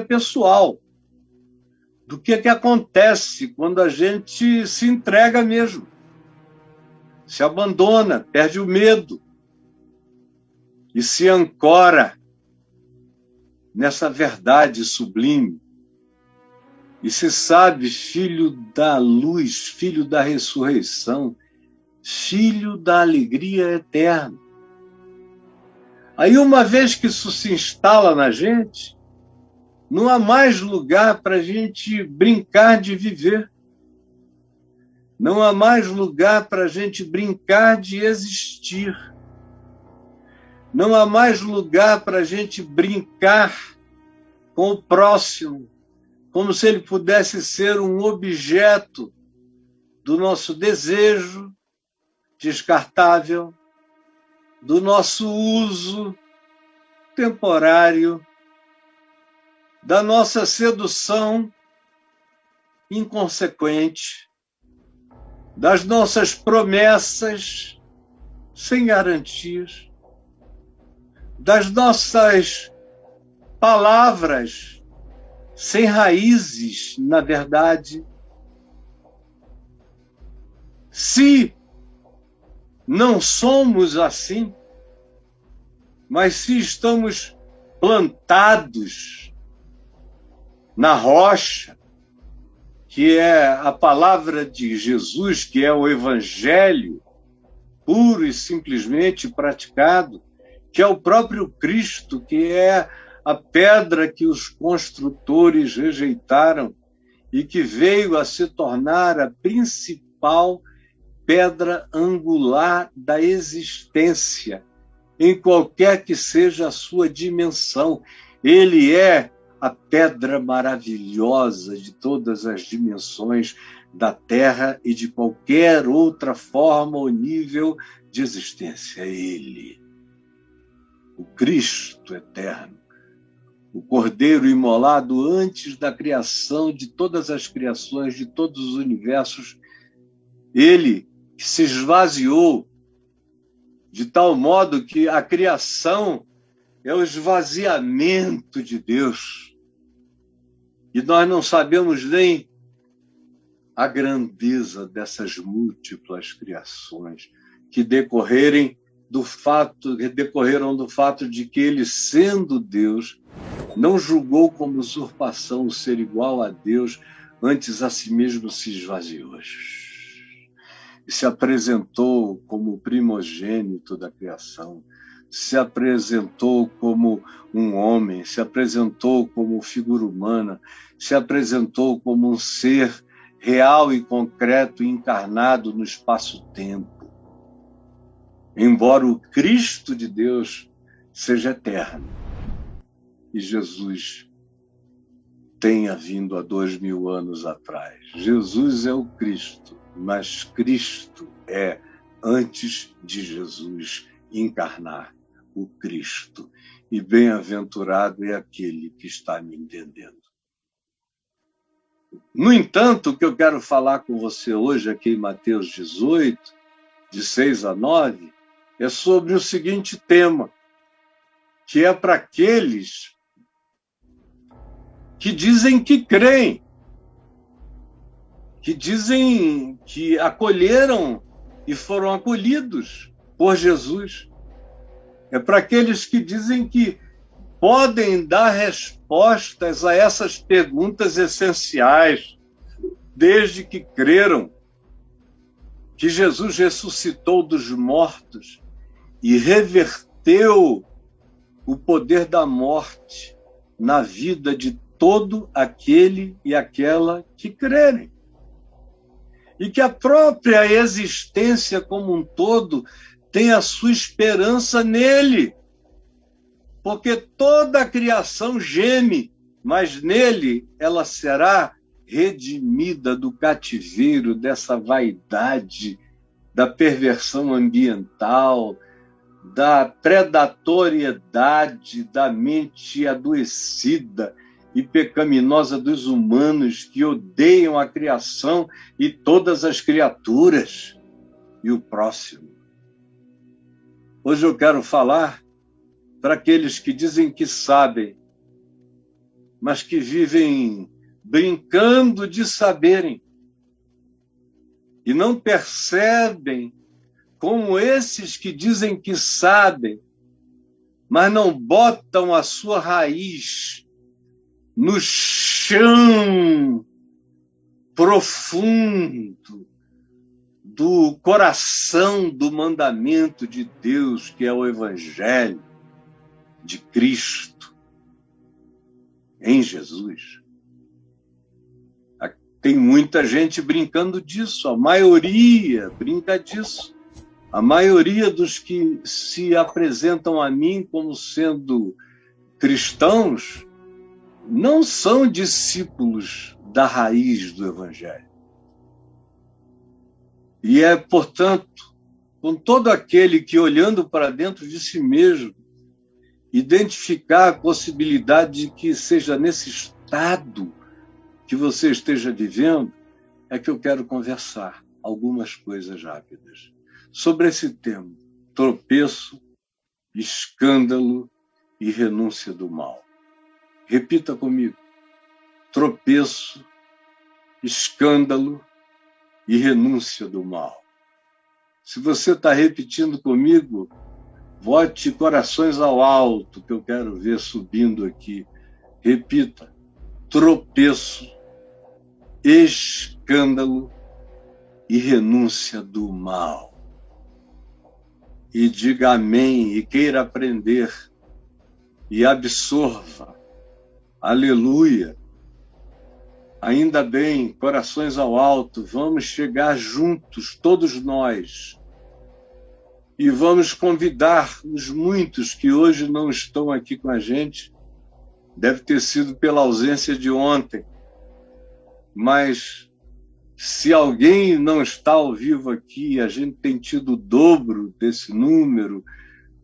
pessoal do que acontece quando a gente se entrega mesmo, se abandona, perde o medo e se ancora nessa verdade sublime e se sabe filho da luz, filho da ressurreição, filho da alegria eterna. Aí, uma vez que isso se instala na gente, não há mais lugar para a gente brincar de viver. Não há mais lugar para a gente brincar de existir. Não há mais lugar para a gente brincar com o próximo, como se ele pudesse ser um objeto do nosso desejo descartável, do nosso uso temporário, da nossa sedução inconsequente, das nossas promessas sem garantias, das nossas palavras sem raízes, na verdade. Se não somos assim, mas se estamos plantados na rocha, que é a palavra de Jesus, que é o Evangelho, puro e simplesmente praticado, que é o próprio Cristo, que é a pedra que os construtores rejeitaram e que veio a se tornar a principal pedra angular da existência, em qualquer que seja a sua dimensão. Ele é a pedra maravilhosa de todas as dimensões da Terra e de qualquer outra forma ou nível de existência. Ele, o Cristo eterno, o Cordeiro imolado antes da criação de todas as criações, de todos os universos, ele que se esvaziou de tal modo que a criação é o esvaziamento de Deus. E nós não sabemos nem a grandeza dessas múltiplas criações que decorreram do fato de que ele, sendo Deus, não julgou como usurpação o ser igual a Deus, antes a si mesmo se esvaziou. E se apresentou como primogênito da criação, se apresentou como um homem, se apresentou como figura humana, se apresentou como um ser real e concreto, encarnado no espaço-tempo. Embora o Cristo de Deus seja eterno e Jesus tenha vindo há 2000 anos atrás. Jesus é o Cristo, mas Cristo é, antes de Jesus encarnar, o Cristo. E bem-aventurado é aquele que está me entendendo. No entanto, o que eu quero falar com você hoje, aqui em Mateus 18, de 6 a 9, é sobre o seguinte tema, que é para aqueles que dizem que creem, que dizem que acolheram e foram acolhidos por Jesus. É para aqueles que dizem que podem dar respostas a essas perguntas essenciais, desde que creram que Jesus ressuscitou dos mortos e reverteu o poder da morte na vida de todo aquele e aquela que crerem. E que a própria existência como um todo tem a sua esperança nele. Porque toda a criação geme, mas nele ela será redimida do cativeiro, dessa vaidade, da perversão ambiental, da predatoriedade, da mente adoecida e pecaminosa dos humanos que odeiam a criação e todas as criaturas e o próximo. Hoje eu quero falar para aqueles que dizem que sabem, mas que vivem brincando de saberem e não percebem como esses que dizem que sabem, mas não botam a sua raiz no chão profundo do coração do mandamento de Deus, que é o Evangelho de Cristo em Jesus. Tem muita gente brincando disso, a maioria brinca disso. A maioria dos que se apresentam a mim como sendo cristãos não são discípulos da raiz do Evangelho. E é, portanto, com todo aquele que, olhando para dentro de si mesmo, identificar a possibilidade de que seja nesse estado que você esteja vivendo, é que eu quero conversar algumas coisas rápidas sobre esse tema: tropeço, escândalo e renúncia do mal. Repita comigo: tropeço, escândalo e renúncia do mal. Se você está repetindo comigo, bote corações ao alto, que eu quero ver subindo aqui. Repita: tropeço, escândalo e renúncia do mal. E diga amém, e queira aprender, e absorva. Aleluia. Ainda bem, corações ao alto, vamos chegar juntos, todos nós, e vamos convidar os muitos que hoje não estão aqui com a gente. Deve ter sido pela ausência de ontem, mas se alguém não está ao vivo aqui, a gente tem tido o dobro desse número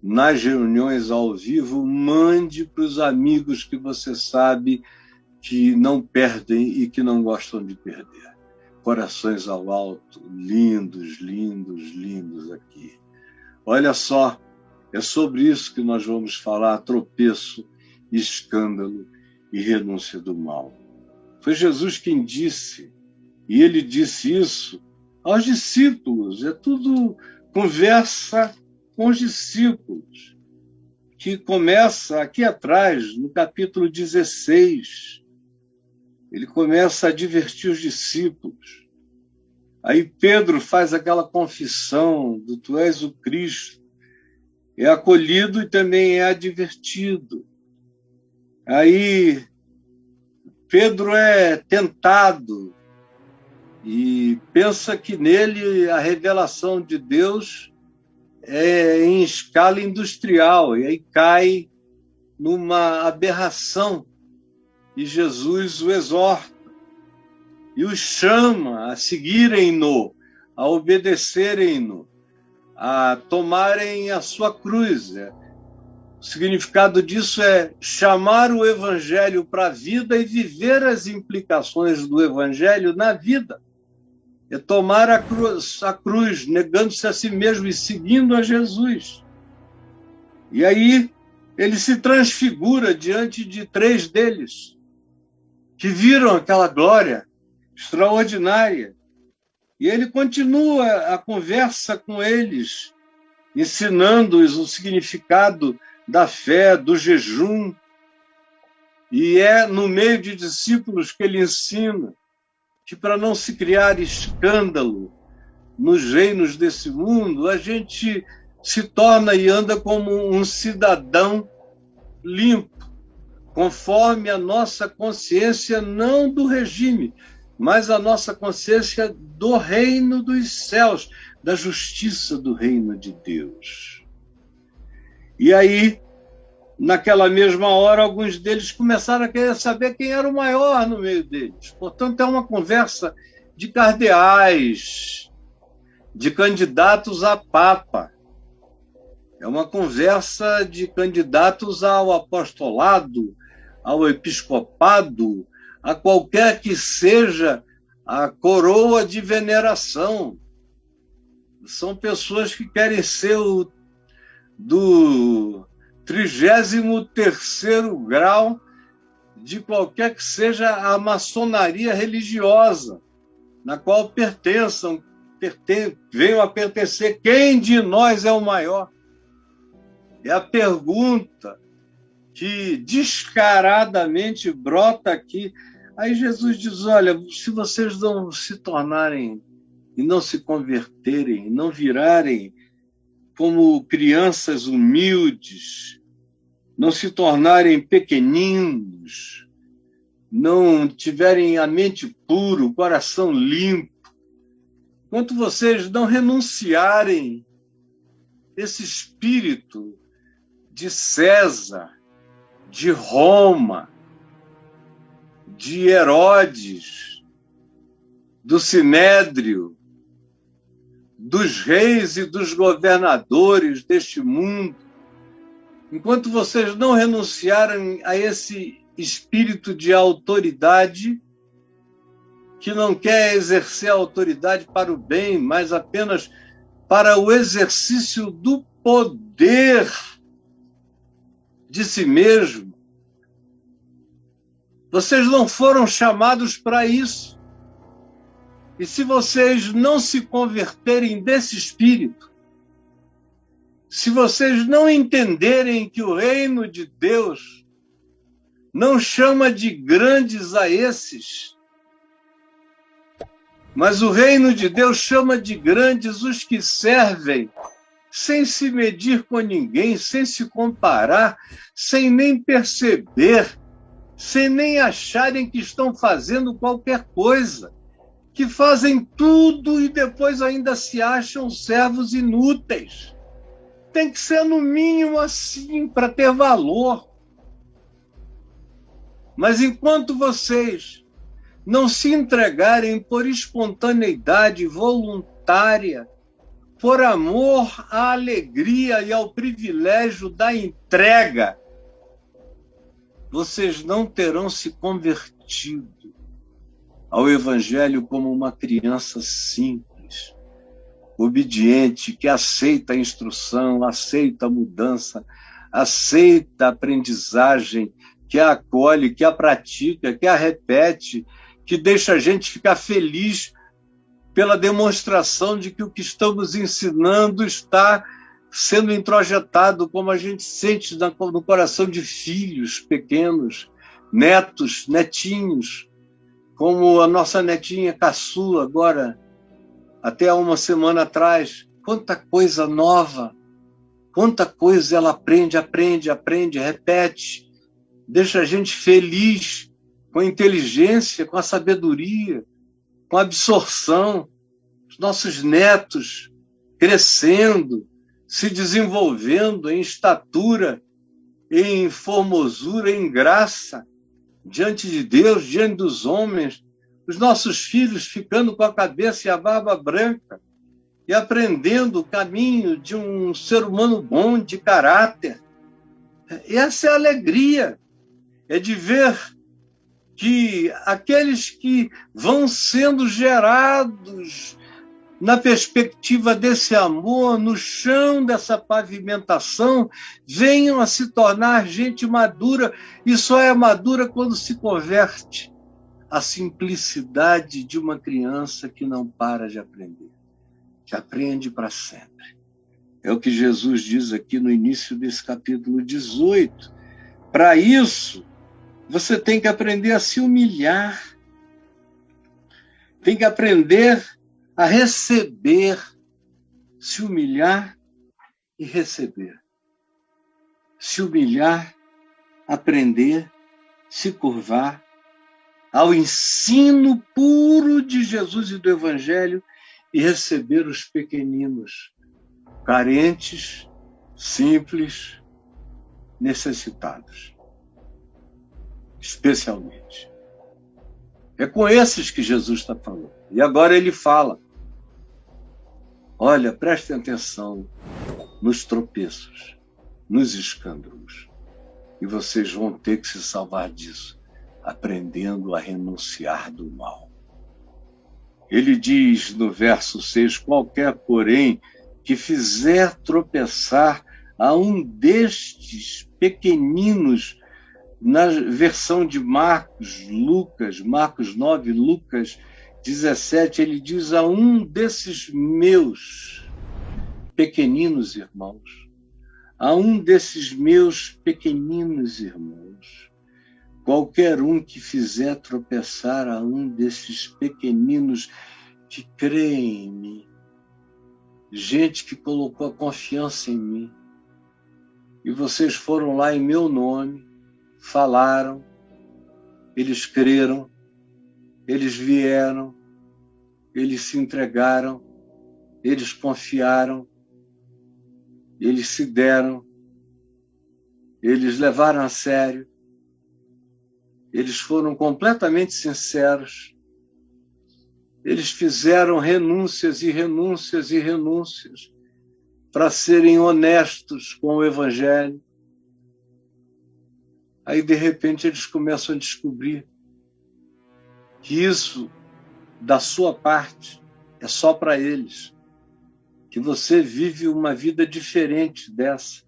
nas reuniões ao vivo, mande para os amigos que você sabe que não perdem e que não gostam de perder. Corações ao alto, lindos, lindos, lindos aqui. Olha só, é sobre isso que nós vamos falar: tropeço, escândalo e renúncia do mal. Foi Jesus quem disse, e ele disse isso aos discípulos. É tudo conversa com os discípulos, que começa aqui atrás, no capítulo 16. Ele começa a advertir os discípulos. Aí Pedro faz aquela confissão do tu és o Cristo. É acolhido e também é advertido. Aí Pedro é tentado e pensa que nele a revelação de Deus é em escala industrial, e aí cai numa aberração. E Jesus o exorta e os chama a seguirem-no, a obedecerem-no, a tomarem a sua cruz. O significado disso é chamar o Evangelho para a vida e viver as implicações do Evangelho na vida. É tomar a cruz, negando-se a si mesmo e seguindo a Jesus. E aí ele se transfigura diante de 3 deles, que viram aquela glória extraordinária. E ele continua a conversa com eles, ensinando-os o significado da fé, do jejum. E é no meio de discípulos que ele ensina que, para não se criar escândalo nos reinos desse mundo, a gente se torna e anda como um cidadão limpo, conforme a nossa consciência, não do regime, mas a nossa consciência do reino dos céus, da justiça do reino de Deus. E aí, naquela mesma hora, alguns deles começaram a querer saber quem era o maior no meio deles. Portanto, é uma conversa de cardeais, de candidatos a papa. É uma conversa de candidatos ao apostolado, ao episcopado, a qualquer que seja a coroa de veneração. São pessoas que querem ser do 33º grau de qualquer que seja a maçonaria religiosa, na qual venham a pertencer. Quem de nós é o maior? É a pergunta que descaradamente brota aqui. Aí Jesus diz, olha, se vocês não se tornarem e não se converterem, não virarem como crianças humildes, não se tornarem pequeninos, não tiverem a mente pura, o coração limpo, enquanto vocês não renunciarem esse espírito de César, de Roma, de Herodes, do Sinédrio, dos reis e dos governadores deste mundo, enquanto vocês não renunciarem a esse espírito de autoridade, que não quer exercer a autoridade para o bem, mas apenas para o exercício do poder de si mesmo. Vocês não foram chamados para isso. E se vocês não se converterem desse espírito, se vocês não entenderem que o reino de Deus não chama de grandes a esses, mas o reino de Deus chama de grandes os que servem sem se medir com ninguém, sem se comparar, sem nem perceber, sem nem acharem que estão fazendo qualquer coisa, que fazem tudo e depois ainda se acham servos inúteis. Tem que ser no mínimo assim para ter valor. Mas enquanto vocês não se entregarem por espontaneidade voluntária, por amor à alegria e ao privilégio da entrega, vocês não terão se convertido ao Evangelho como uma criança simples, obediente, que aceita a instrução, aceita a mudança, aceita a aprendizagem, que a acolhe, que a pratica, que a repete, que deixa a gente ficar feliz pela demonstração de que o que estamos ensinando está sendo introjetado, como a gente sente no coração de filhos pequenos, netos, netinhos, como a nossa netinha caçula agora, até há uma semana atrás. Quanta coisa nova, quanta coisa ela aprende, repete, deixa a gente feliz com a inteligência, com a sabedoria, com a absorção. Os nossos netos crescendo, se desenvolvendo em estatura, em formosura, em graça, diante de Deus, diante dos homens, os nossos filhos ficando com a cabeça e a barba branca e aprendendo o caminho de um ser humano bom, de caráter. Essa é a alegria, é de ver que aqueles que vão sendo gerados na perspectiva desse amor, no chão dessa pavimentação, venham a se tornar gente madura, e só é madura quando se converte à simplicidade de uma criança que não para de aprender, que aprende para sempre. É o que Jesus diz aqui no início desse capítulo 18. Para isso, você tem que aprender a se humilhar, tem que aprender a receber, se humilhar e receber. Se humilhar, aprender, se curvar ao ensino puro de Jesus e do Evangelho e receber os pequeninos, carentes, simples, necessitados. Especialmente. É com esses que Jesus está falando. E agora ele fala, olha, prestem atenção nos tropeços, nos escândalos, e vocês vão ter que se salvar disso, aprendendo a renunciar do mal. Ele diz no verso 6, qualquer, porém, que fizer tropeçar a um destes pequeninos Na versão de Marcos 9, Lucas 17, ele diz: a um desses meus pequeninos irmãos, a um desses meus pequeninos irmãos, qualquer um que fizer tropeçar a um desses pequeninos que creem em mim, gente que colocou a confiança em mim, e vocês foram lá em meu nome, falaram, eles creram, eles vieram, eles se entregaram, eles confiaram, eles se deram, eles levaram a sério, eles foram completamente sinceros, eles fizeram renúncias e renúncias e renúncias para serem honestos com o Evangelho. Aí, de repente, eles começam a descobrir que isso, da sua parte, é só para eles, que você vive uma vida diferente dessa,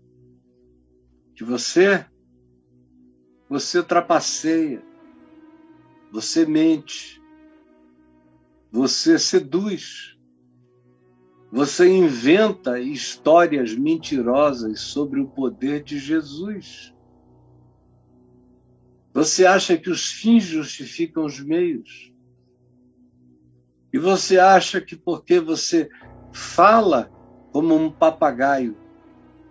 que você trapaceia, você mente, você seduz, você inventa histórias mentirosas sobre o poder de Jesus. Você acha que os fins justificam os meios. E você acha que porque você fala como um papagaio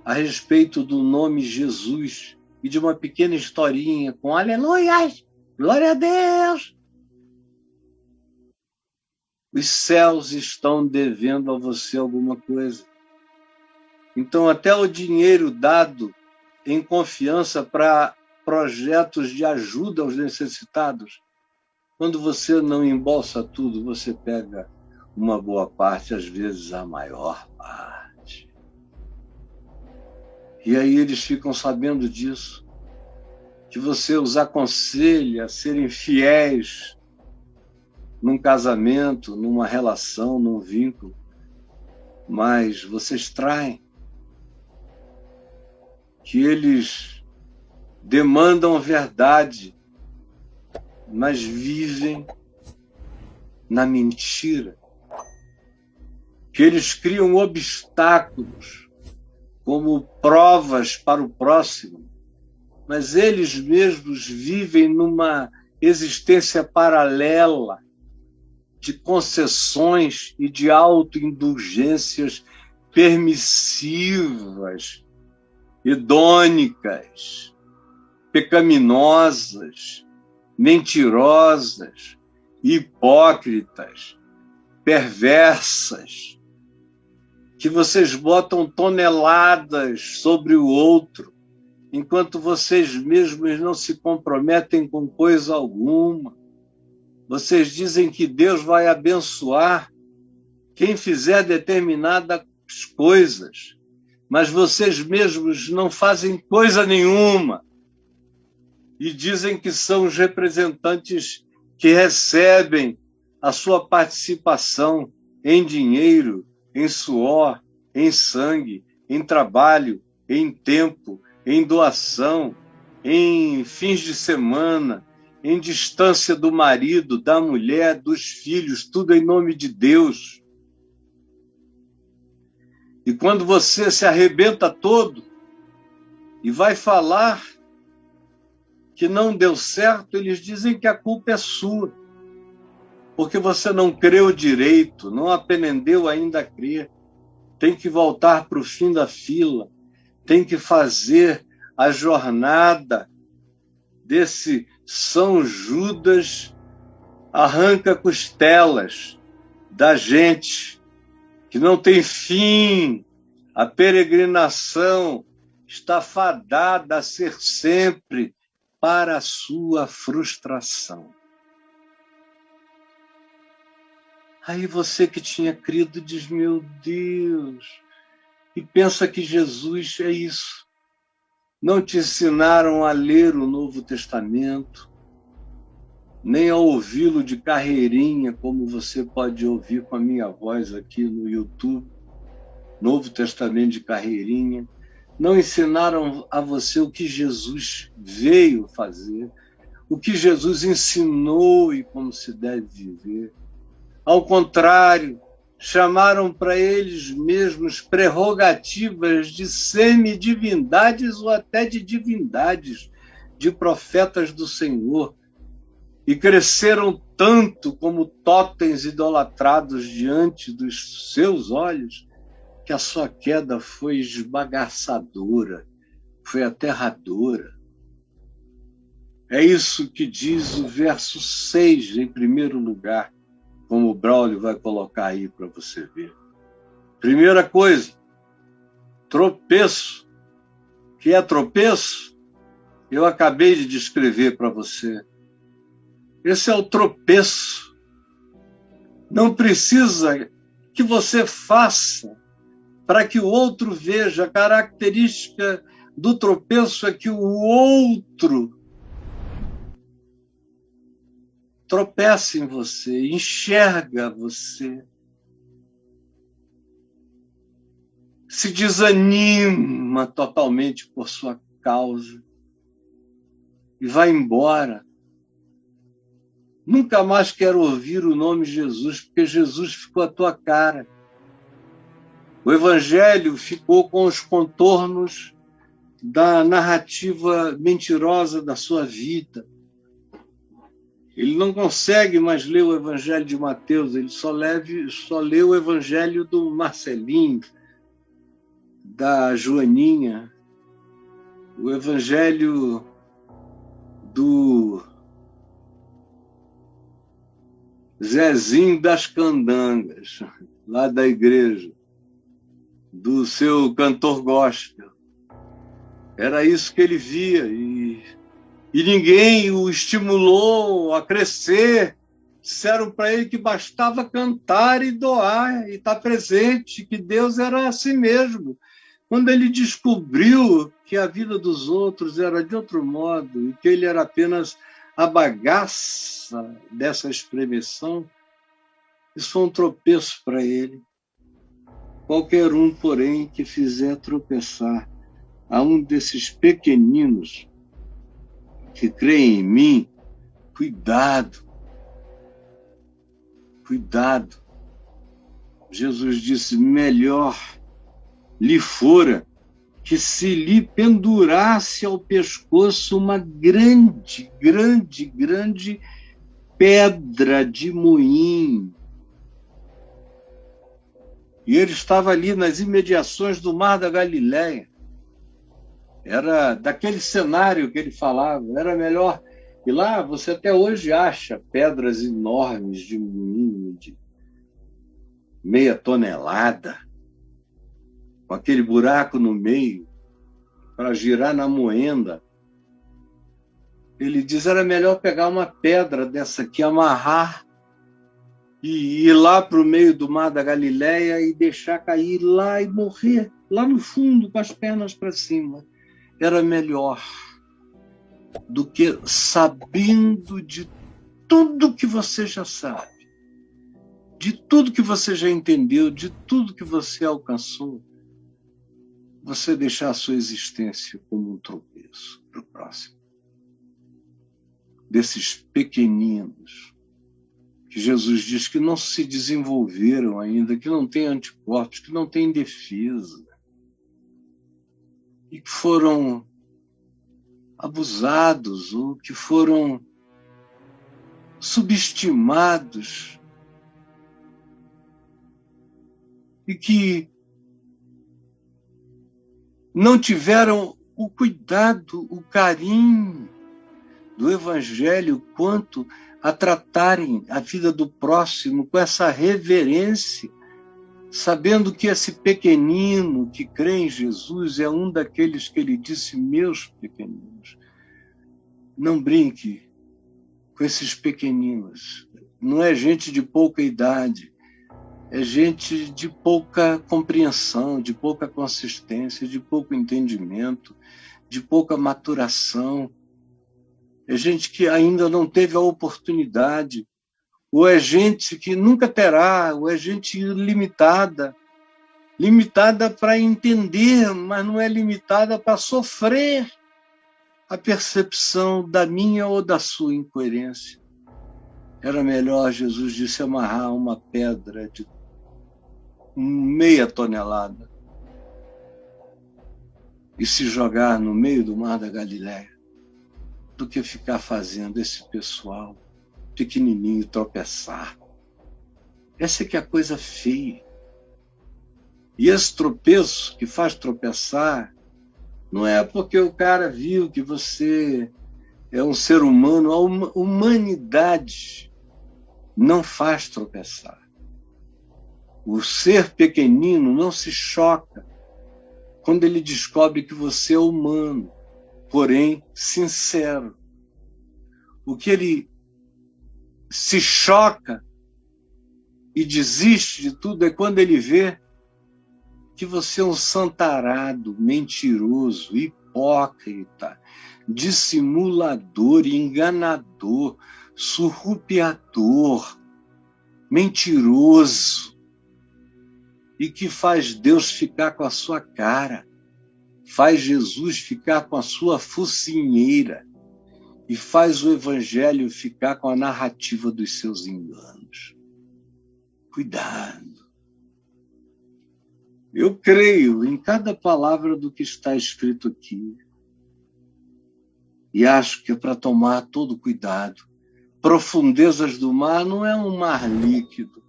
a respeito do nome Jesus e de uma pequena historinha com aleluias, glória a Deus, os céus estão devendo a você alguma coisa. Então, até o dinheiro dado em confiança para projetos de ajuda aos necessitados, quando você não embolsa tudo, você pega uma boa parte, às vezes a maior parte. E aí eles ficam sabendo disso, que você os aconselha a serem fiéis num casamento, numa relação, num vínculo, mas vocês traem, que eles demandam verdade, mas vivem na mentira, que eles criam obstáculos como provas para o próximo, mas eles mesmos vivem numa existência paralela de concessões e de autoindulgências permissivas, hedônicas, pecaminosas, mentirosas, hipócritas, perversas, que vocês botam toneladas sobre o outro, enquanto vocês mesmos não se comprometem com coisa alguma. Vocês dizem que Deus vai abençoar quem fizer determinadas coisas, mas vocês mesmos não fazem coisa nenhuma. E dizem que são os representantes que recebem a sua participação em dinheiro, em suor, em sangue, em trabalho, em tempo, em doação, em fins de semana, em distância do marido, da mulher, dos filhos, tudo em nome de Deus. E quando você se arrebenta todo e vai falar que não deu certo, eles dizem que a culpa é sua, porque você não creu direito, não aprendeu ainda a crer, tem que voltar para o fim da fila, tem que fazer a jornada desse São Judas arranca-costelas da gente, que não tem fim. A peregrinação está fadada a ser sempre para a sua frustração. Aí você que tinha crido diz, meu Deus, e pensa que Jesus é isso. Não te ensinaram a ler o Novo Testamento, nem a ouvi-lo de carreirinha, como você pode ouvir com a minha voz aqui no YouTube, Novo Testamento de carreirinha. não ensinaram a você o que Jesus veio fazer, o que Jesus ensinou e como se deve viver. Ao contrário, chamaram para eles mesmos prerrogativas de semidivindades ou até de divindades, de profetas do Senhor, e cresceram tanto como totens idolatrados diante dos seus olhos, que a sua queda foi esbagaçadora, foi aterradora. É isso que diz o verso 6, em primeiro lugar, como o Braulio vai colocar aí para você ver. Primeira coisa, tropeço. O que é tropeço? Eu acabei de descrever para você. Esse é o tropeço. Não precisa que você faça para que o outro veja. A característica do tropeço é que o outro tropeça em você, enxerga você, se desanima totalmente por sua causa e vai embora. Nunca mais quero ouvir o nome Jesus, porque Jesus ficou à tua cara. O Evangelho ficou com os contornos da narrativa mentirosa da sua vida. Ele não consegue mais ler o Evangelho de Mateus, ele só lê o Evangelho do Marcelinho, da Joaninha, o Evangelho do Zezinho das Candangas, lá da igreja, do seu cantor gospel. Era isso que ele via e ninguém o estimulou a crescer. Disseram para ele que bastava cantar e doar e estar presente, que Deus era assim mesmo. Quando ele descobriu que a vida dos outros era de outro modo e que ele era apenas a bagaça dessa expressão, isso foi um tropeço para ele. Qualquer um, porém, que fizer tropeçar a um desses pequeninos que creem em mim, cuidado. Cuidado. Jesus disse, melhor lhe fora que se lhe pendurasse ao pescoço uma grande, grande, grande pedra de moinho. E ele estava ali nas imediações do Mar da Galileia. Era daquele cenário que ele falava. Era melhor. E lá você até hoje acha pedras enormes de moinho, de meia tonelada, com aquele buraco no meio, para girar na moenda. Ele diz, era melhor pegar uma pedra dessa aqui, amarrar e ir lá para o meio do Mar da Galileia e deixar cair lá e morrer, lá no fundo, com as pernas para cima. Era melhor do que sabendo de tudo que você já sabe, de tudo que você já entendeu, de tudo que você alcançou, você deixar a sua existência como um tropeço para o próximo. Desses pequeninos que Jesus diz que não se desenvolveram ainda, que não têm anticorpos, que não têm defesa, e que foram abusados ou que foram subestimados e que não tiveram o cuidado, o carinho do Evangelho quanto a tratarem a vida do próximo com essa reverência, sabendo que esse pequenino que crê em Jesus é um daqueles que ele disse, meus pequeninos. Não brinque com esses pequeninos. Não é gente de pouca idade, é gente de pouca compreensão, de pouca consistência, de pouco entendimento, de pouca maturação. É gente que ainda não teve a oportunidade, ou é gente que nunca terá, ou é gente limitada, limitada para entender, mas não é limitada para sofrer a percepção da minha ou da sua incoerência. Era melhor, Jesus disse, amarrar uma pedra de meia tonelada e se jogar no meio do mar da Galileia, do que ficar fazendo esse pessoal pequenininho tropeçar. Essa é que é a coisa feia. E esse tropeço que faz tropeçar não é porque o cara viu que você é um ser humano. A humanidade não faz tropeçar. O ser pequenino não se choca quando ele descobre que você é humano, porém sincero. O que ele se choca e desiste de tudo é quando ele vê que você é um santarado, mentiroso, hipócrita, dissimulador, enganador, surrupiador, mentiroso, e que faz Deus ficar com a sua cara, faz Jesus ficar com a sua focinheira e faz o Evangelho ficar com a narrativa dos seus enganos. Cuidado. Eu creio em cada palavra do que está escrito aqui. E acho que é para tomar todo cuidado. Profundezas do mar não é um mar líquido.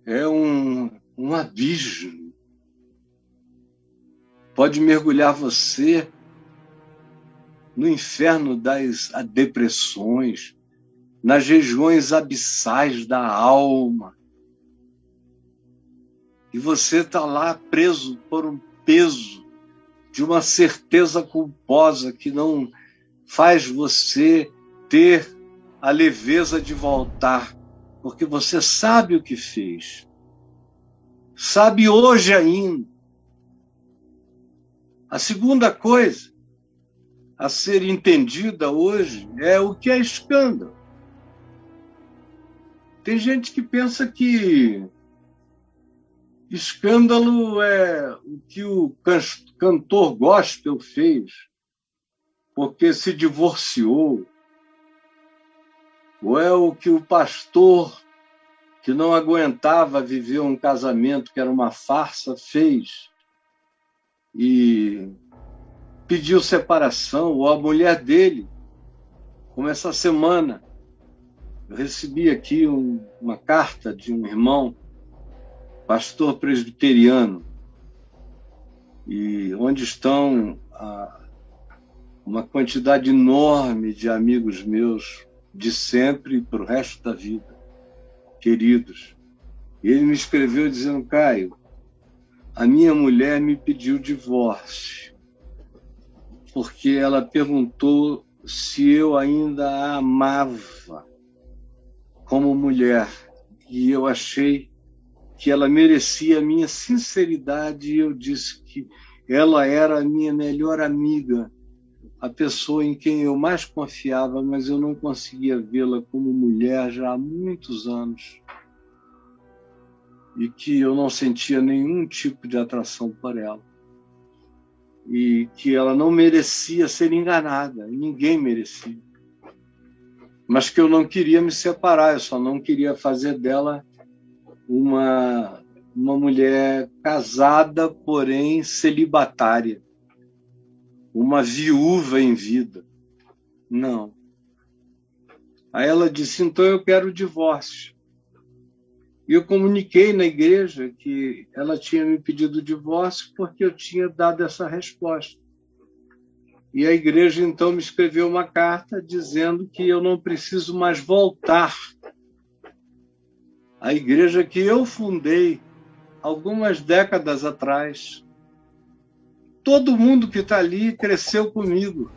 É um abismo. Pode mergulhar você no inferno das depressões, nas regiões abissais da alma. E você está lá preso por um peso de uma certeza culposa que não faz você ter a leveza de voltar, porque você sabe o que fez. Sabe hoje ainda. A segunda coisa a ser entendida hoje é o que é escândalo. Tem gente que pensa que escândalo é o que o cantor gospel fez, porque se divorciou, ou é o que o pastor, que não aguentava viver um casamento que era uma farsa, fez e pediu separação, ou a mulher dele, como essa semana. Eu recebi aqui uma carta de um irmão, pastor presbiteriano, e onde estão uma quantidade enorme de amigos meus de sempre para o resto da vida, queridos. E ele me escreveu dizendo: Caio, a minha mulher me pediu divórcio, porque ela perguntou se eu ainda a amava como mulher, e eu achei que ela merecia a minha sinceridade, e eu disse que ela era a minha melhor amiga, a pessoa em quem eu mais confiava, mas eu não conseguia vê-la como mulher já há muitos anos, e que eu não sentia nenhum tipo de atração por ela, e que ela não merecia ser enganada, ninguém merecia, mas que eu não queria me separar, eu só não queria fazer dela uma mulher casada, porém celibatária, uma viúva em vida. Não. Aí ela disse: então eu quero o divórcio. E eu comuniquei na igreja que ela tinha me pedido o divórcio porque eu tinha dado essa resposta. E a igreja então me escreveu uma carta dizendo que eu não preciso mais voltar à igreja que eu fundei algumas décadas atrás. Todo mundo que está ali cresceu comigo,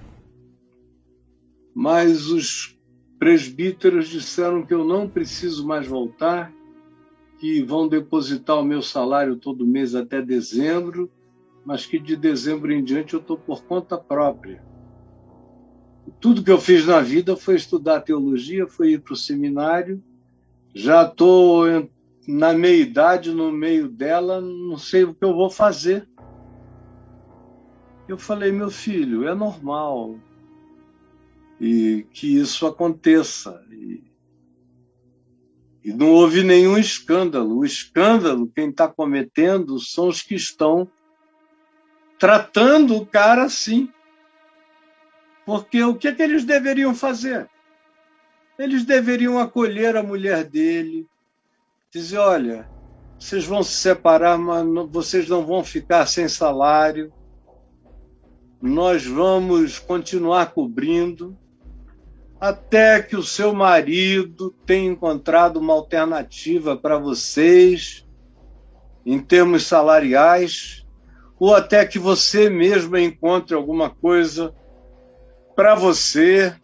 mas os presbíteros disseram que eu não preciso mais voltar, que vão depositar o meu salário todo mês até dezembro, mas que de dezembro em diante eu estou por conta própria. Tudo que eu fiz na vida foi estudar teologia, foi ir para o seminário, já estou na meia-idade, no meio dela, não sei o que eu vou fazer. Eu falei, meu filho, é normal e que isso aconteça. E não houve nenhum escândalo. O escândalo, quem está cometendo, são os que estão tratando o cara assim. Porque o que eles deveriam fazer? Eles deveriam acolher a mulher dele, dizer, olha, vocês vão se separar, mas vocês não vão ficar sem salário, nós vamos continuar cobrindo até que o seu marido tenha encontrado uma alternativa para vocês em termos salariais, ou até que você mesma encontre alguma coisa para você.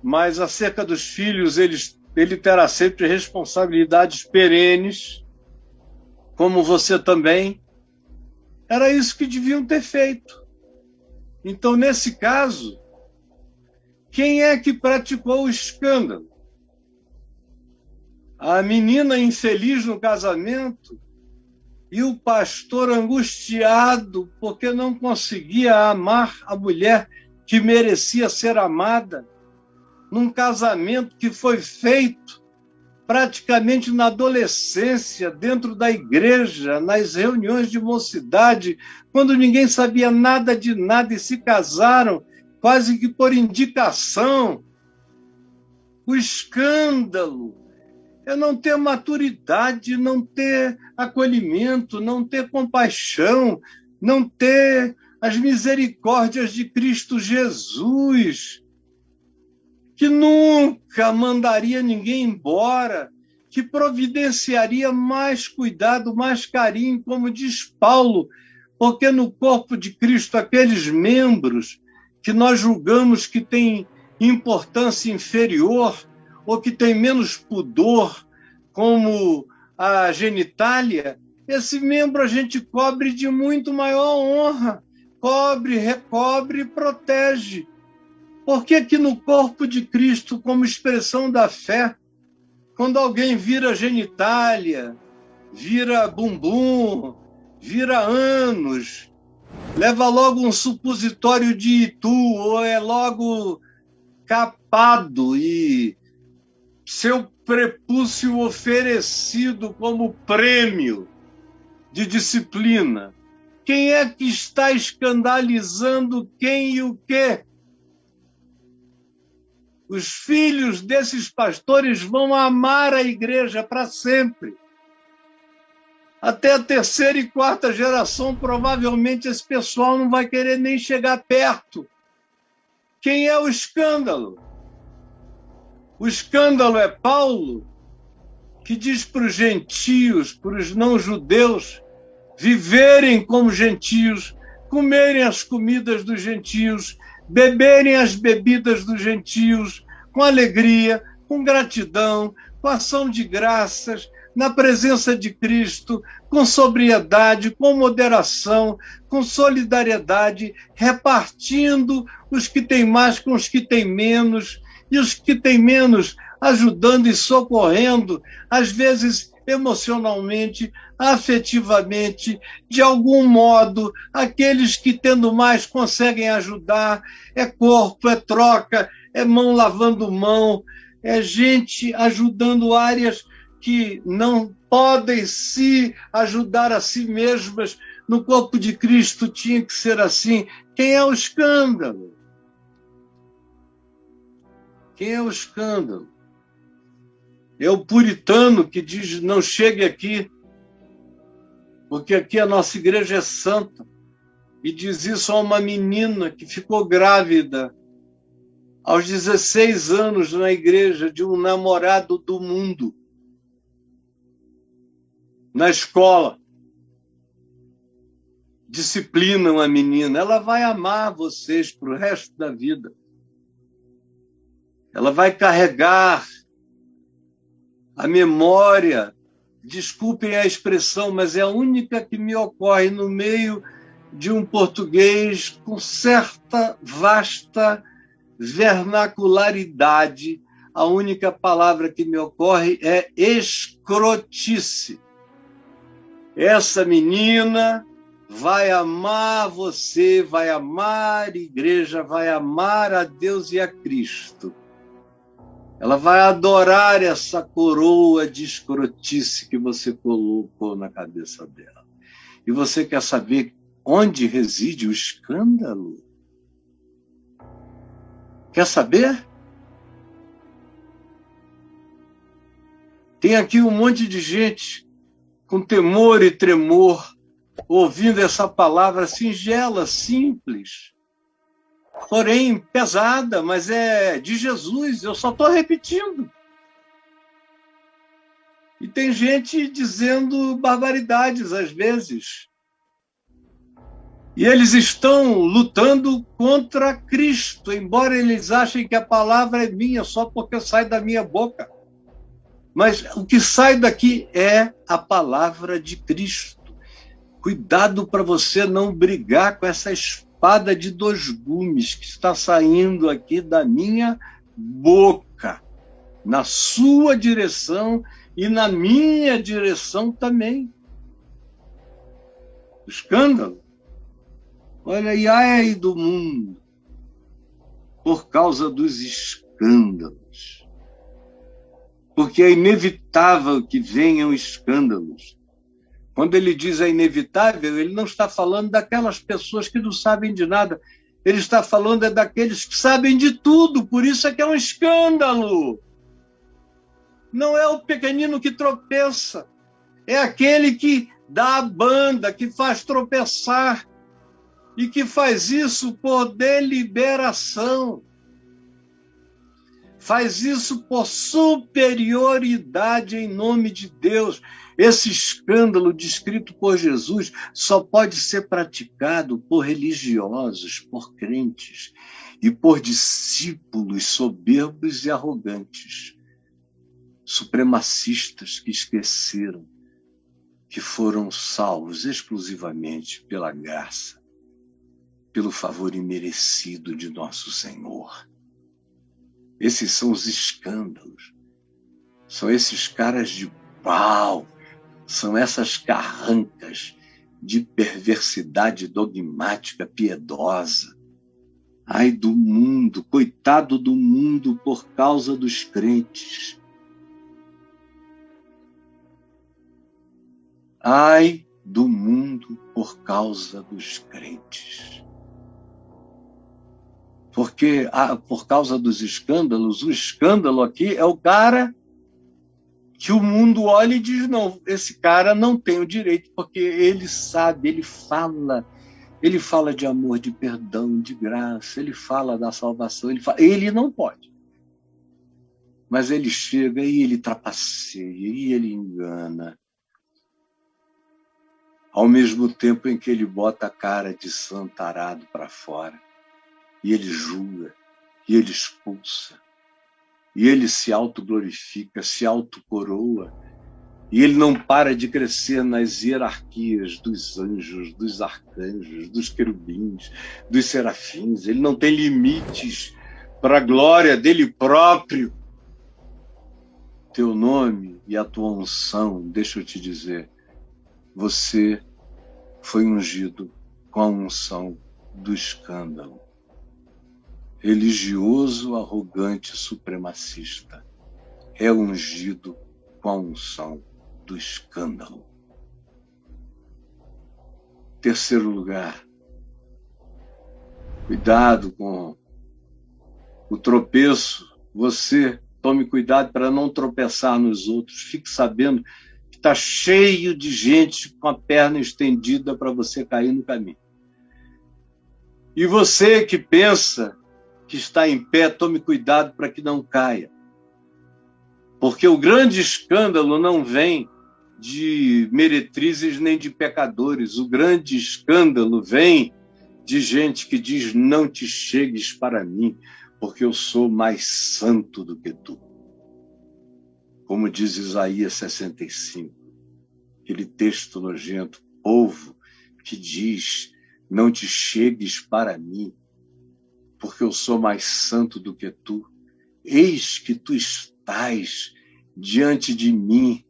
Mas acerca dos filhos, ele terá sempre responsabilidades perenes, como você também. Era isso que deviam ter feito. Então, nesse caso, quem é que praticou o escândalo? A menina infeliz no casamento e o pastor angustiado porque não conseguia amar a mulher que merecia ser amada, num casamento que foi feito praticamente na adolescência, dentro da igreja, nas reuniões de mocidade, quando ninguém sabia nada de nada e se casaram quase que por indicação. O escândalo é não ter maturidade, não ter acolhimento, não ter compaixão, não ter as misericórdias de Cristo Jesus, que nunca mandaria ninguém embora, que providenciaria mais cuidado, mais carinho, como diz Paulo, porque no corpo de Cristo, aqueles membros que nós julgamos que têm importância inferior ou que têm menos pudor, como a genitália, esse membro a gente cobre de muito maior honra, cobre, recobre e protege. Por que que no corpo de Cristo, como expressão da fé, quando alguém vira genitália, vira bumbum, vira ânus, leva logo um supositório de Itu, ou é logo capado e seu prepúcio oferecido como prêmio de disciplina? Quem é que está escandalizando quem e o quê? Os filhos desses pastores vão amar a igreja para sempre. Até a terceira e quarta geração, provavelmente esse pessoal não vai querer nem chegar perto. Quem é o escândalo? O escândalo é Paulo, que diz para os gentios, para os não-judeus, viverem como gentios, comerem as comidas dos gentios, beberem as bebidas dos gentios, com alegria, com gratidão, com ação de graças, na presença de Cristo, com sobriedade, com moderação, com solidariedade, repartindo os que têm mais com os que têm menos, e os que têm menos ajudando e socorrendo, às vezes emocionalmente, afetivamente, de algum modo, aqueles que tendo mais conseguem ajudar. É corpo, é troca, é mão lavando mão, é gente ajudando áreas que não podem se ajudar a si mesmas. No corpo de Cristo tinha que ser assim. Quem é o escândalo? Quem é o escândalo? É o puritano que diz, não chegue aqui, porque aqui a nossa igreja é santa. E diz isso a uma menina que ficou grávida aos 16 anos na igreja de um namorado do mundo, na escola. Disciplinam a menina, ela vai amar vocês para o resto da vida. Ela vai carregar a memória, desculpem a expressão, mas é a única que me ocorre no meio de um português com certa vasta vernacularidade, a única palavra que me ocorre é escrotice. Essa menina vai amar você, vai amar a igreja, vai amar a Deus e a Cristo. Ela vai adorar essa coroa de escrotice que você colocou na cabeça dela. E você quer saber onde reside o escândalo? Quer saber? Tem aqui um monte de gente com temor e tremor, ouvindo essa palavra singela, simples, porém pesada, mas é de Jesus, eu só estou repetindo. E tem gente dizendo barbaridades às vezes. E eles estão lutando contra Cristo, embora eles achem que a palavra é minha só porque sai da minha boca. Mas o que sai daqui é a palavra de Cristo. Cuidado para você não brigar com essa espada de dois gumes que está saindo aqui da minha boca, na sua direção e na minha direção também. Escândalo. Olha, e ai do mundo, por causa dos escândalos. Porque é inevitável que venham escândalos. Quando ele diz é inevitável, ele não está falando daquelas pessoas que não sabem de nada. Ele está falando daqueles que sabem de tudo, por isso é que é um escândalo. Não é o pequenino que tropeça, é aquele que dá a banda, que faz tropeçar, e que faz isso por deliberação. Faz isso por superioridade em nome de Deus. Esse escândalo descrito por Jesus só pode ser praticado por religiosos, por crentes e por discípulos soberbos e arrogantes, supremacistas que esqueceram que foram salvos exclusivamente pela graça, pelo favor imerecido de nosso Senhor. Esses são os escândalos. São esses caras de pau. São essas carrancas de perversidade dogmática piedosa. Ai do mundo, coitado do mundo por causa dos crentes. Ai do mundo por causa dos crentes. Porque, por causa dos escândalos, o escândalo aqui é o cara que o mundo olha e diz, não, esse cara não tem o direito, porque ele sabe, ele fala de amor, de perdão, de graça, ele fala da salvação, ele não pode. Mas ele chega e ele trapaceia, e ele engana. Ao mesmo tempo em que ele bota a cara de santarado para fora, e ele julga, e ele expulsa, e ele se autoglorifica, se autocoroa, e ele não para de crescer nas hierarquias dos anjos, dos arcanjos, dos querubins, dos serafins. Ele não tem limites para a glória dele próprio. Teu nome e a tua unção, deixa eu te dizer, você foi ungido com a unção do escândalo. Religioso, arrogante, supremacista, é ungido com a unção do escândalo. Terceiro lugar, cuidado com o tropeço. Você tome cuidado para não tropeçar nos outros. Fique sabendo que está cheio de gente com a perna estendida para você cair no caminho. E você que pensa que está em pé, tome cuidado para que não caia. Porque o grande escândalo não vem de meretrizes nem de pecadores. O grande escândalo vem de gente que diz, não te chegues para mim, porque eu sou mais santo do que tu. Como diz Isaías 65, aquele texto nojento, povo que diz, não te chegues para mim, porque eu sou mais santo do que tu. eis que tu estás diante de mim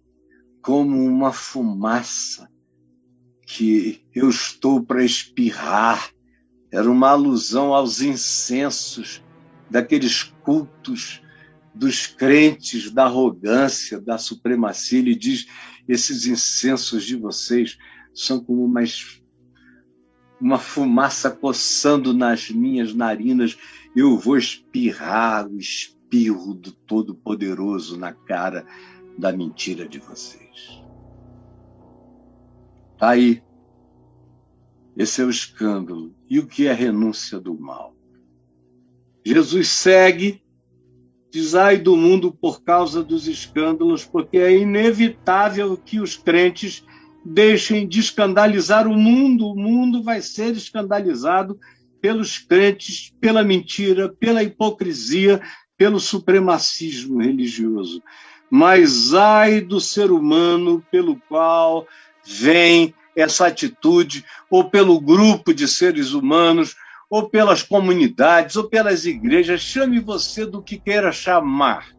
como uma fumaça que eu estou para espirrar. Era uma alusão aos incensos daqueles cultos dos crentes da arrogância, da supremacia. Ele diz, esses incensos de vocês são como uma fumaça coçando nas minhas narinas. Eu vou espirrar o espirro do Todo-Poderoso na cara da mentira de vocês. Tá aí. Esse é o escândalo. E o que é renúncia do mal? Jesus segue, diz, ai do mundo por causa dos escândalos, porque é inevitável que os crentes deixem de escandalizar o mundo. O mundo vai ser escandalizado pelos crentes, pela mentira, pela hipocrisia, pelo supremacismo religioso. Mas ai do ser humano pelo qual vem essa atitude, ou pelo grupo de seres humanos, ou pelas comunidades, ou pelas igrejas, chame você do que queira chamar.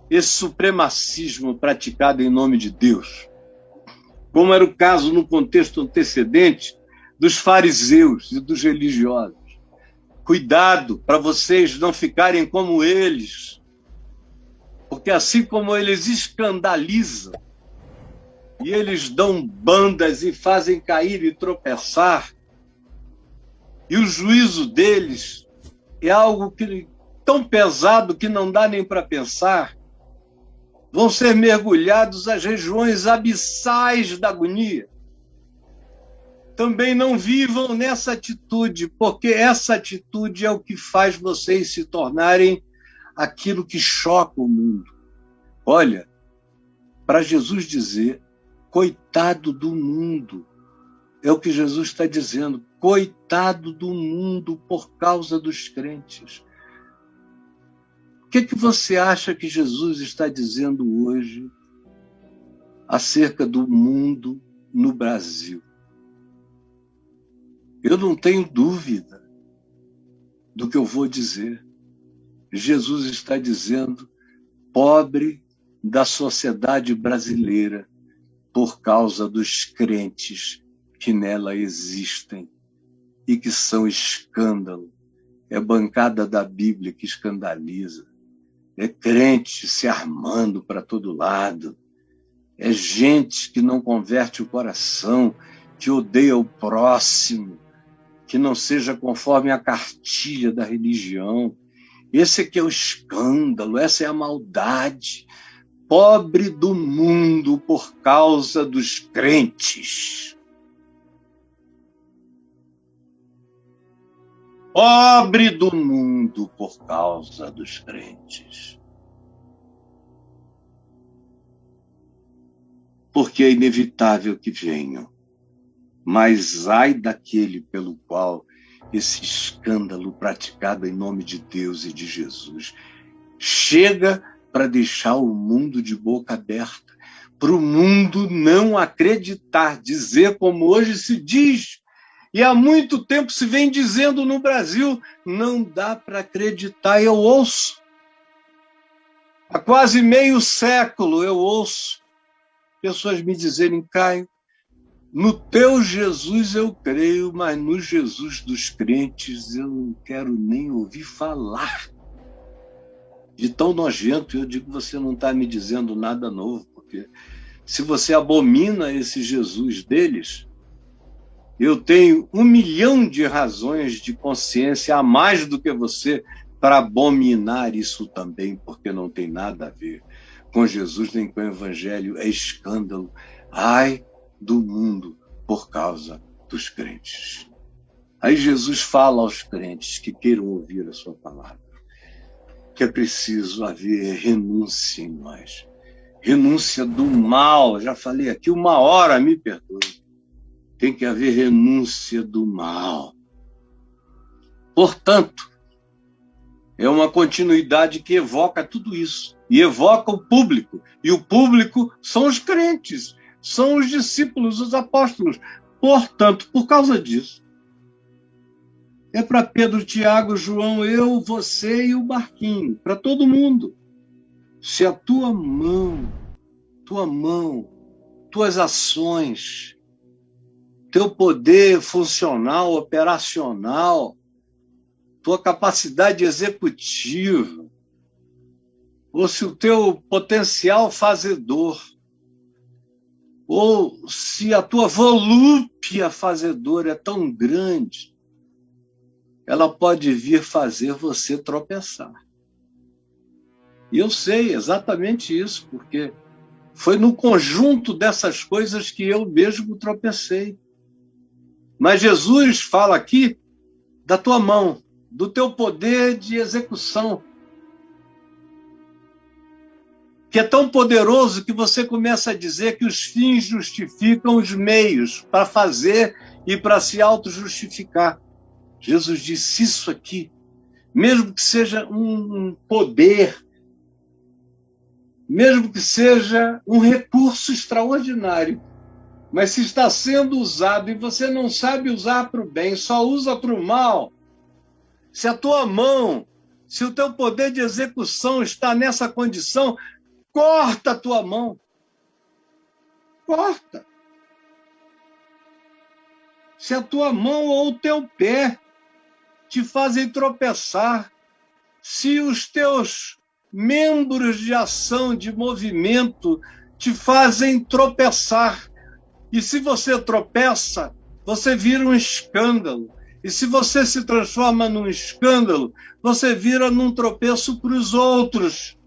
Esse supremacismo praticado em nome de Deus, como era o caso no contexto antecedente dos fariseus e dos religiosos. Cuidado para vocês não ficarem como eles, porque assim como eles escandalizam, e eles dão bandas e fazem cair e tropeçar, e o juízo deles é algo tão pesado que não dá nem para pensar, vão ser mergulhados às regiões abissais da agonia. Também não vivam nessa atitude, porque essa atitude é o que faz vocês se tornarem aquilo que choca o mundo. Olha, para Jesus dizer, coitado do mundo, é o que Jesus está dizendo, coitado do mundo por causa dos crentes. O que você acha que Jesus está dizendo hoje acerca do mundo no Brasil? Eu não tenho dúvida do que eu vou dizer. Jesus está dizendo, pobre da sociedade brasileira, por causa dos crentes que nela existem e que são escândalo. É bancada da Bíblia que escandaliza. É crente se armando para todo lado. É gente que não converte o coração, que odeia o próximo, que não seja conforme a cartilha da religião. Esse aqui é o escândalo, essa é a maldade. Pobre do mundo por causa dos crentes. Pobre do mundo por causa dos crentes. Porque é inevitável que venham, mas ai daquele pelo qual esse escândalo praticado em nome de Deus e de Jesus chega para deixar o mundo de boca aberta, para o mundo não acreditar, dizer como hoje se diz, e há muito tempo se vem dizendo no Brasil, não dá para acreditar. Eu ouço, há quase meio século eu ouço pessoas me dizerem, Caio, no teu Jesus eu creio, mas no Jesus dos crentes eu não quero nem ouvir falar. De tão nojento, eu digo, você não está me dizendo nada novo, porque se você abomina esse Jesus deles, eu tenho 1 milhão de razões de consciência a mais do que você para abominar isso também, porque não tem nada a ver com Jesus nem com o Evangelho, é escândalo. Ai do mundo por causa dos crentes. Aí Jesus fala aos crentes que queiram ouvir a sua palavra, que é preciso haver renúncia em nós. Renúncia do mal. Já falei aqui 1 hora, me perdoe. Tem que haver renúncia do mal. Portanto, é uma continuidade que evoca tudo isso. E evoca o público. E o público são os crentes, são os discípulos, os apóstolos. Portanto, por causa disso, É para Pedro, Tiago, João, eu, você e o barquinho, para todo mundo. Se a tua mão, tuas ações, teu poder funcional, operacional, tua capacidade executiva, ou se o teu potencial fazedor, ou se a tua volúpia fazedora é tão grande, ela pode vir fazer você tropeçar. E eu sei exatamente isso, porque foi no conjunto dessas coisas que eu mesmo tropecei. Mas Jesus fala aqui da tua mão, do teu poder de execução, que é tão poderoso que você começa a dizer que os fins justificam os meios para fazer e para se auto-justificar. Jesus disse isso aqui, mesmo que seja um poder, mesmo que seja um recurso extraordinário, mas se está sendo usado e você não sabe usar para o bem, só usa para o mal, se a tua mão, se o teu poder de execução está nessa condição, corta a tua mão. Corta. Se a tua mão ou o teu pé te fazem tropeçar, se os teus membros de ação, de movimento, te fazem tropeçar, e se você tropeça, você vira um escândalo. E se você se transforma num escândalo, você vira num tropeço para os outros.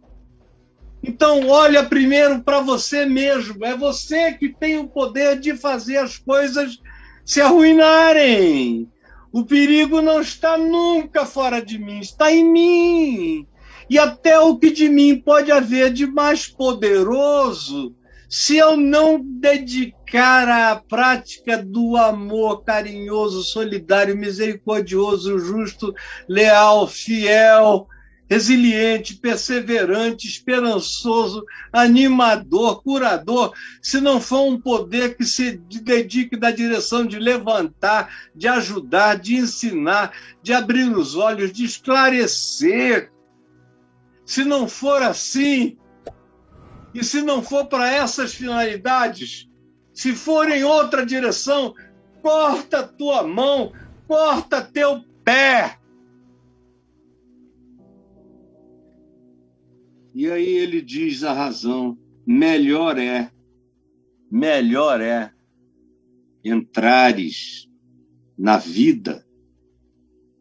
Então, olha primeiro para você mesmo. É você que tem o poder de fazer as coisas se arruinarem. O perigo não está nunca fora de mim, está em mim. E até o que de mim pode haver de mais poderoso, se eu não dedicar à prática do amor carinhoso, solidário, misericordioso, justo, leal, fiel, resiliente, perseverante, esperançoso, animador, curador, se não for um poder que se dedique na direção de levantar, de ajudar, de ensinar, de abrir os olhos, de esclarecer. Se não for assim, e se não for para essas finalidades, se for em outra direção, corta tua mão, corta teu pé. E aí ele diz a razão, melhor é entrares na vida,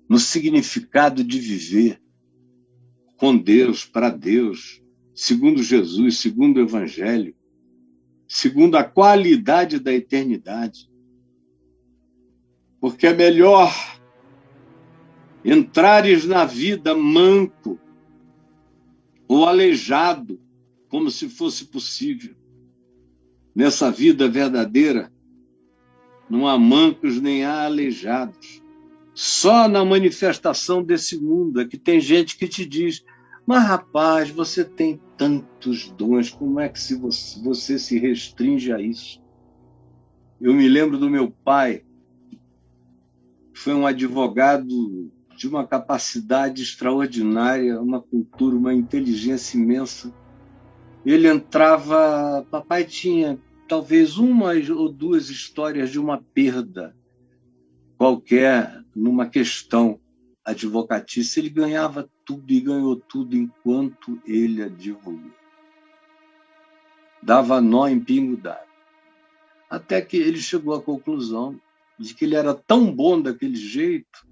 no significado de viver com Deus, para Deus, segundo Jesus, segundo o Evangelho, segundo a qualidade da eternidade. Porque é melhor entrares na vida manco ou aleijado, como se fosse possível. Nessa vida verdadeira, não há mancos nem há aleijados. Só na manifestação desse mundo é que tem gente que te diz: mas rapaz, você tem tantos dons, como é que você se restringe a isso? Eu me lembro do meu pai, que foi um advogado de uma capacidade extraordinária, uma cultura, uma inteligência imensa. Ele entrava, papai tinha talvez uma ou duas histórias de uma perda qualquer numa questão advocatícia, ele ganhava tudo e ganhou tudo enquanto ele advogou. Dava nó em pingo d'água. Até que ele chegou à conclusão de que ele era tão bom daquele jeito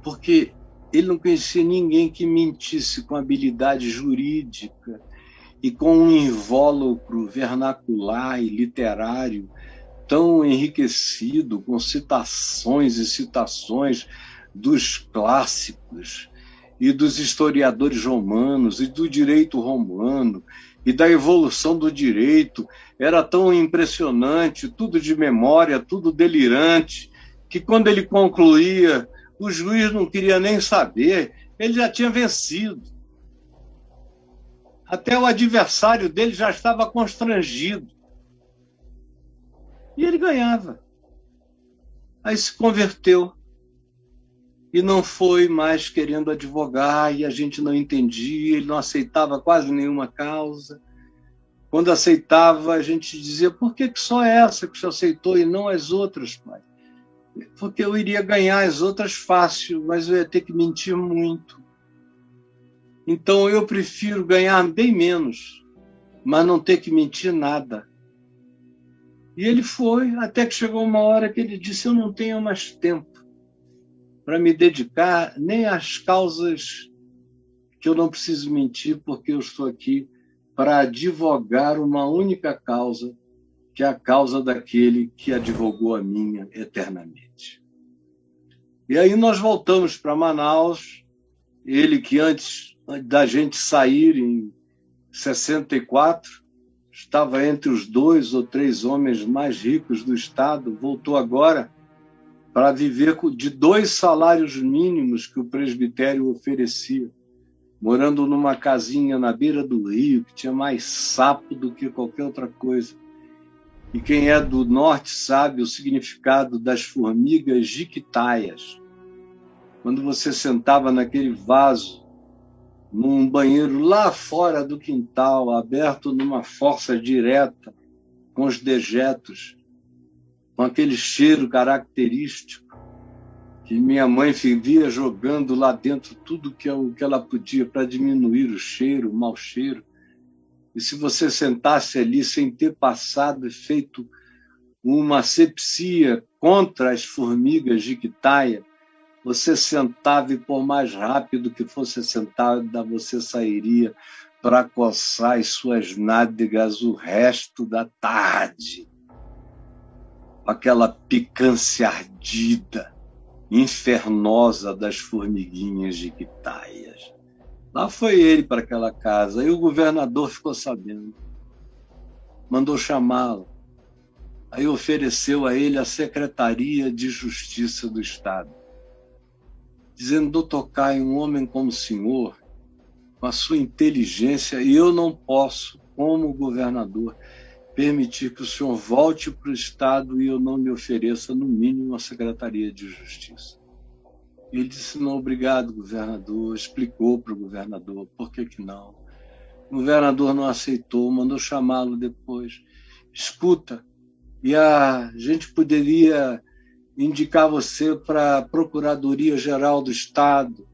porque ele não conhecia ninguém que mentisse com habilidade jurídica e com um invólucro vernacular e literário tão enriquecido com citações e citações dos clássicos e dos historiadores romanos e do direito romano e da evolução do direito. Era tão impressionante, tudo de memória, tudo delirante, que quando ele concluía, o juiz não queria nem saber, ele já tinha vencido. Até o adversário dele já estava constrangido. E ele ganhava. Aí se converteu. e não foi mais querendo advogar, e a gente não entendia, ele não aceitava quase nenhuma causa. Quando aceitava, a gente dizia, por que só essa que o senhor aceitou e não as outras, pai? Porque eu iria ganhar as outras fácil, mas eu ia ter que mentir muito. Então eu prefiro ganhar bem menos, mas não ter que mentir nada. E ele foi, até que chegou uma hora que ele disse, eu não tenho mais tempo para me dedicar nem às causas que eu não preciso mentir, porque eu estou aqui para advogar uma única causa, que é a causa daquele que advogou a minha eternamente. E aí nós voltamos para Manaus, ele que antes da gente sair em 64, estava entre os 2 ou 3 homens mais ricos do estado, voltou agora para viver de 2 salários mínimos que o presbitério oferecia, morando numa casinha na beira do rio, que tinha mais sapo do que qualquer outra coisa. E quem é do norte sabe o significado das formigas jiquitaias. Quando você sentava naquele vaso, num banheiro lá fora do quintal, aberto numa força direta, com os dejetos, com aquele cheiro característico, que minha mãe vivia jogando lá dentro tudo que ela podia para diminuir o cheiro, o mau cheiro. E se você sentasse ali sem ter passado e feito uma asepsia contra as formigas jiquitaia, você sentava e por mais rápido que fosse sentada, você sairia para coçar as suas nádegas o resto da tarde. Aquela picância ardida, infernosa das formiguinhas jiquitaias. Lá foi ele para aquela casa, e o governador ficou sabendo. Mandou chamá-lo. Aí ofereceu a ele a Secretaria de Justiça do Estado, dizendo, doutor Caio, um homem como o senhor, com a sua inteligência, e eu não posso, como governador, permitir que o senhor volte para o Estado e eu não lhe ofereça, no mínimo, a Secretaria de Justiça. Ele disse, não, obrigado, governador. Explicou para o governador por que não. O governador não aceitou, mandou chamá-lo depois. Escuta, e a gente poderia indicar você para a Procuradoria-Geral do Estado.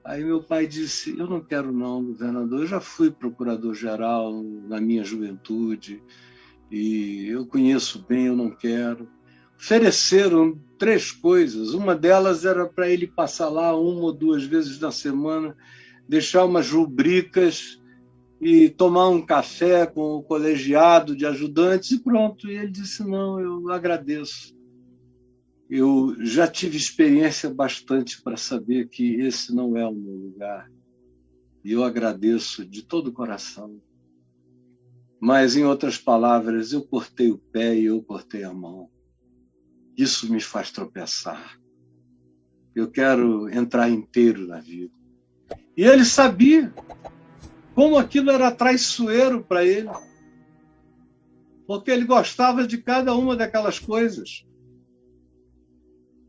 Aí meu pai disse, eu não quero não, governador, eu já fui procurador-geral na minha juventude e eu conheço bem, eu não quero. Ofereceram 3 coisas, uma delas era para ele passar lá 1 ou 2 vezes na semana, deixar umas rubricas e tomar um café com o colegiado de ajudantes e pronto. E ele disse, não, eu agradeço. Eu já tive experiência bastante para saber que esse não é o meu lugar. E eu agradeço de todo o coração. Mas, em outras palavras, eu cortei o pé e eu cortei a mão. Isso me faz tropeçar. Eu quero entrar inteiro na vida. E ele sabia como aquilo era traiçoeiro para ele. Porque ele gostava de cada uma daquelas coisas.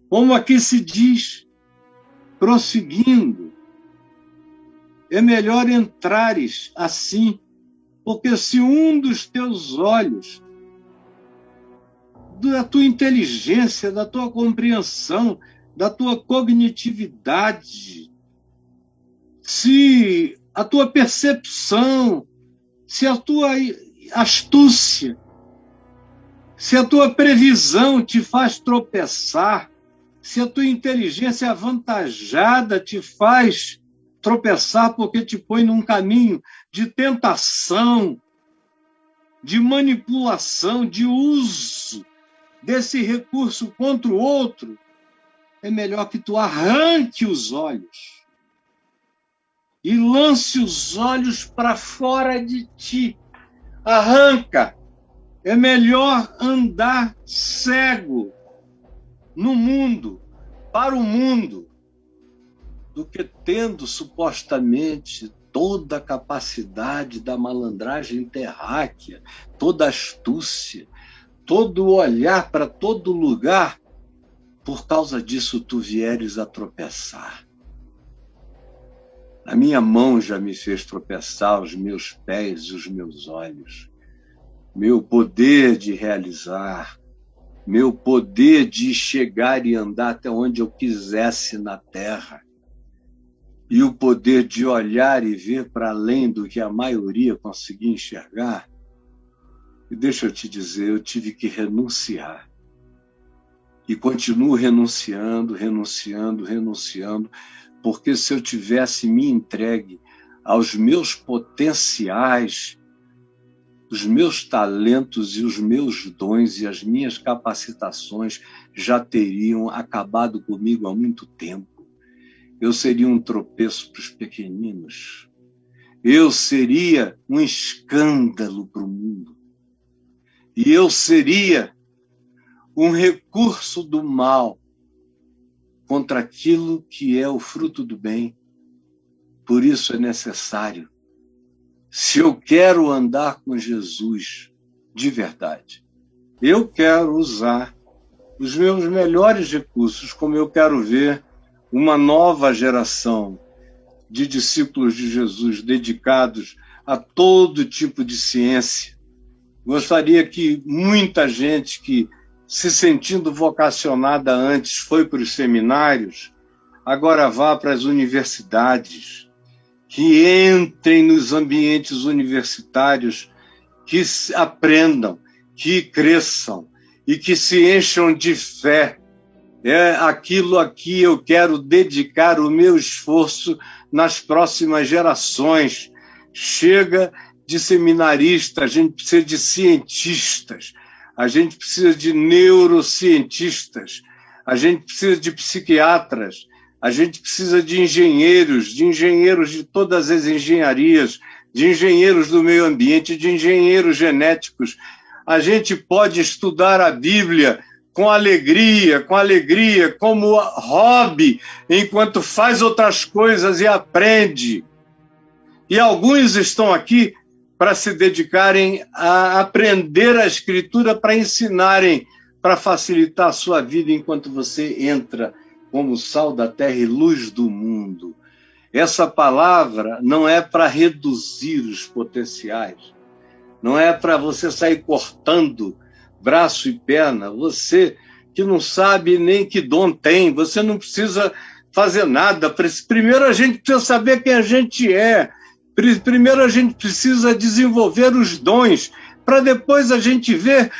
Como aqui se diz, prosseguindo, é melhor entrares assim, porque se um dos teus olhos, da tua inteligência, da tua compreensão, da tua cognitividade, se a tua percepção, se a tua astúcia, se a tua previsão te faz tropeçar, se a tua inteligência avantajada te faz tropeçar porque te põe num caminho de tentação, de manipulação, de uso desse recurso contra o outro, é melhor que tu arranque os olhos e lance os olhos para fora de ti. Arranca. É melhor andar cego no mundo, para o mundo, do que tendo supostamente toda a capacidade da malandragem terráquea, toda a astúcia, todo o olhar para todo lugar por causa disso tu vieres a tropeçar. A minha mão já me fez tropeçar, os meus pés e os meus olhos. Meu poder de realizar, meu poder de chegar e andar até onde eu quisesse na terra, e o poder de olhar e ver para além do que a maioria conseguia enxergar. E deixa eu te dizer, eu tive que renunciar. E continuo renunciando, porque se eu tivesse me entregue aos meus potenciais, os meus talentos e os meus dons e as minhas capacitações já teriam acabado comigo há muito tempo. Eu seria um tropeço para os pequeninos. Eu seria um escândalo para o mundo. E eu seria um recurso do mal contra aquilo que é o fruto do bem. Por isso é necessário, se eu quero andar com Jesus de verdade, eu quero usar os meus melhores recursos, como eu quero ver uma nova geração de discípulos de Jesus dedicados a todo tipo de ciência. Gostaria que muita gente que, se sentindo vocacionada antes, foi para os seminários, agora vá para as universidades, que entrem nos ambientes universitários, que aprendam, que cresçam e que se encham de fé. É aquilo a que eu quero dedicar o meu esforço nas próximas gerações. Chega de seminaristas, a gente precisa de cientistas, a gente precisa de neurocientistas, a gente precisa de psiquiatras, a gente precisa de engenheiros de todas as engenharias, de engenheiros do meio ambiente, de engenheiros genéticos. A gente pode estudar a Bíblia com alegria, como hobby, enquanto faz outras coisas e aprende. E alguns estão aqui para se dedicarem a aprender a Escritura, para ensinarem, para facilitar a sua vida enquanto você entra como sal da terra e luz do mundo. Essa palavra não é para reduzir os potenciais, não é para você sair cortando braço e perna, você que não sabe nem que dom tem, você não precisa fazer nada. Primeiro a gente precisa saber quem a gente é, primeiro a gente precisa desenvolver os dons, para depois a gente ver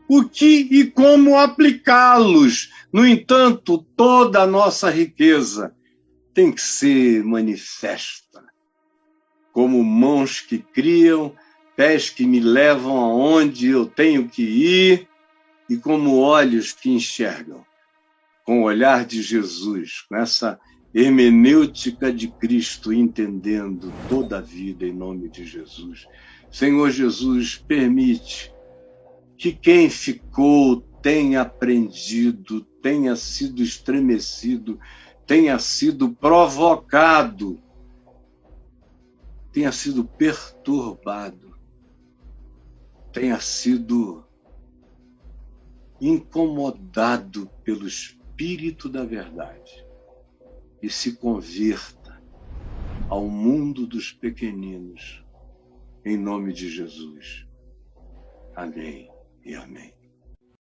o que e como aplicá-los. No entanto, toda a nossa riqueza tem que ser manifesta, como mãos que criam, pés que me levam aonde eu tenho que ir, e como olhos que enxergam, com o olhar de Jesus, com essa hermenêutica de Cristo, entendendo toda a vida em nome de Jesus. Senhor Jesus, permite que quem ficou tenha aprendido, tenha sido estremecido, tenha sido provocado, tenha sido perturbado, tenha sido incomodado pelo Espírito da verdade e se converta ao mundo dos pequeninos, em nome de Jesus. Amém e amém.